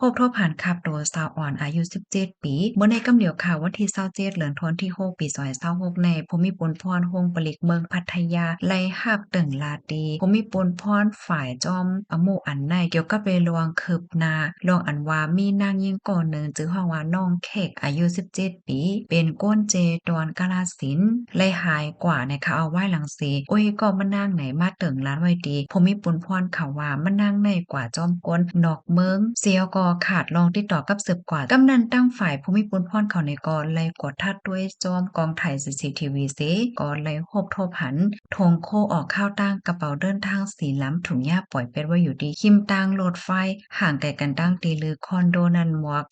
พบโทษผ่านขับโดยสาวอ่อนอายุ17ปีเมื่อในกำเดียวข่าววันที่27เดือนธันวาคมที่6ปี2026ในภูมิพลพรโฮงปลิกเมืองพัทยาไล่หับตึงลาตีภูมิพลพรฝ่ายจอมอโมอันในเกี่ยวกับเรื่องลวงคืบหน้าลองอันว่ามีนางยิงก่อนหนึ่งจื้อฮ้องว่าน้องเค้กอายุ17ปีเป็นก้นเจดอนกาฬสินธุ์ไล่หายกว่านะคะเอาไว้หลังเสโอ้ยก็มานั่งไหนมาตึงร้านไว้ดีภูมิพลพรเขาว่ามานั่งในกว่าจอมกลนอกเมืองเสียวก็ขาดลองติดต่อกับสืบกว่ากำนันตั้งฝ่ายภูมิพลพรเขาในกอเลยกดทัดด้วยจอมกองไทย CCTV เสก็เลยโฮบโทบหันทงโคออกข้าวตั้งกระเป๋าเดินทางสีล้ำถุงหญ้าปล่อยเป็ดไว้อยู่ดีคิมตังโหลดไฟห่างไกลกันตั้งตีลือคอนโดนันมวก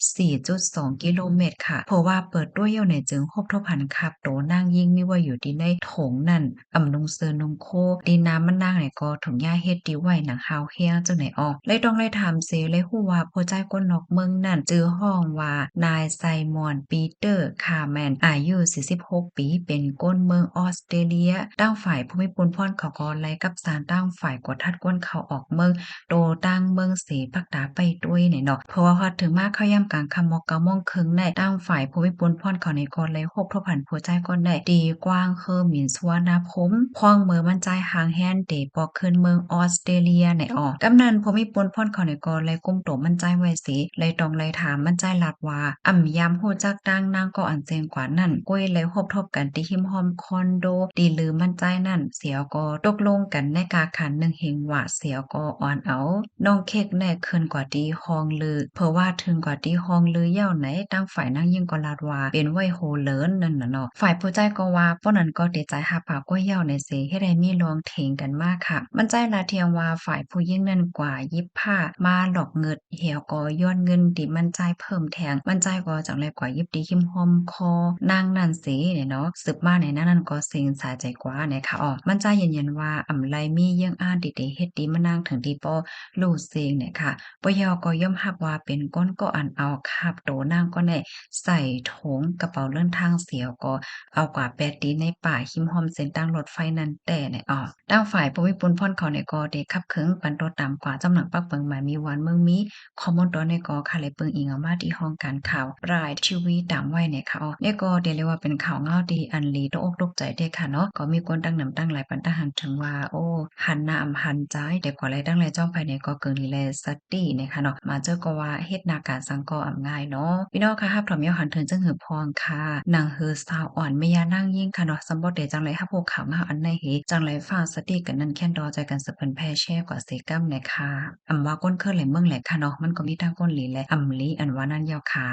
4.2 กิโลเมตรค่ะเพราะว่าเปิดด้วยเย่าในจึงโฮบโทบหันขับโตนั่งยิ่งมีว่าอยู่ดีในโถงนั่นอำนุงเซอนุงโคดีน้ำมันนางไหนก็ถุงหญ้าเฮ็ดดีไว้หนังฮาวเฮียจังไหนออกเลยต้องเลยถามเซเลยฮู้ว่าผู้ใจก้นนอกเมืองนั่นจื้อห้องว่านายไซมอนปีเตอร์คาร์แมนอายุ46ปีเป็นก้นเมืองออสเตรเลียตั้งฝ่ายภูมิพลพรเขาก็ไล่กับสารตั้งฝ่ายกดทัดก้นเขาออกเมืองโตตั้งเมืองเสพักตาไปด้วยเนี่ยเนาะเพราะว่าพอถึงมาเข้าย่ำกลางคำมอก9 โมงครึ่งในตั้งฝ่ายภูมิพลพรเขาในกอเลยฮบทบหันผู้ใจก้นได้ดีกว้างคือหมินสวนาพมพ้องเมืองมันใจหางแฮนเดปอกขึ้นเมืองออสเตรเลียในออกกำนันภูมิพลพรเขาในกอเลยกุมโตมันใจไว้สิเลยต้องเลยถามมันใจลาดว่าอ่ำยำโหจักดังนางก็อันเจงกว่านั่นก้วยเลยฮบทบกันที่หิมหอมคอนโดดีลือมันใจนั่นเสียวก็ตกลงกันในกาขันหนึ่งเฮงว่าเสียวก็อ่อนเอาน้องเค้กแน่คืนกว่าดีฮองลือเพราะว่าถึงกว่าดีฮองลือเย่าไหนตั้งฝ่ายนั่งยิ่งก็ลาดว่าเป็นไว้โหเลินนั่นน่ะเนาะฝ่ายผู้ใจก็ว่าป้อนั้นก็เดใจหาปากก้วยเย่าในเสให้ได้มีลองเถงกันมากค่ะมันใจลาเทียงว่าฝ่ายผู้ยิ่งนั่นกว่ายิบผ้ามาหลอกเงิดเหี่ยวก็ย้อนเงินดิมันใจเพิ่มแทงมันใจก็จังเลยกว่ายิบดีคิมหอมคอนางนั่นสิเนี่ยเนาะสืบมาในนั้นก็เซ็งสาใจกว่านะคะอ๋อมันใจเย็นๆว่าอำไลมีเยี่ยงอ้านดีๆเฮ็ดดีมานางถึงดีปอลู่เซ็งเนี่ยค่ะปยอก็ย่อมรับว่าเป็นก้นก็อันเอาคาบโตนางก็ได้ใส่ถุงกระเป๋าเดินทางเสียวก็เอากว่าแปดดีในป่าหิมหอมเส้นตั้งรถไฟนั้นแต่เนี่ยอ๋อตั้งฝ่ายภูมิพลพ่นเขาเนี่ยก็ได้ขับเคิงปันรถตามกว่าจำหนักปักเปิงหมายมีวันเมืองมีข้อมูลตัวในก็ค่ะเลยเปิงอิงเอามาที่ห้องการข่าวรายทีวีตามไว้เนี่ยค่ะอ๋อเนี่ยก็เรียกว่าเป็นข่าวเงาดีอันลีตกอกตกใจเด้ค่ะเนาะก็มีคนตั้งนำตั้งหลายปันตาหันถึงว่าโอ้หันหน้าอำหันใจเด็กกว่าไรตั้งหลายจ้องภายในก็เกินลีแลสตินะคะเนาะมาเจอก็ว่าเฮ็ดหน้าการสังกออำง่ายเนาะพี่น้องค่ะฮับถอมยอหันถึงจังหือพองค่ะนางฮือสาวอ่อนแม่ย่านางยิ่งค่ะเนาะสำบ่ได้จังไรฮับพวกข่าวมาอันในเหจังไรฟ้าสติกันนั่นแค่นดอใจกันสะเพิ่นแพ่แช่กว่าเซกัมเนี่ยค่ะอำว่าก้นเครื่องไหลเมืองแหละค่ะเนาะมันก็มีทั้งก้นหลีและอำลีอันว่านั่นยาวค่ะ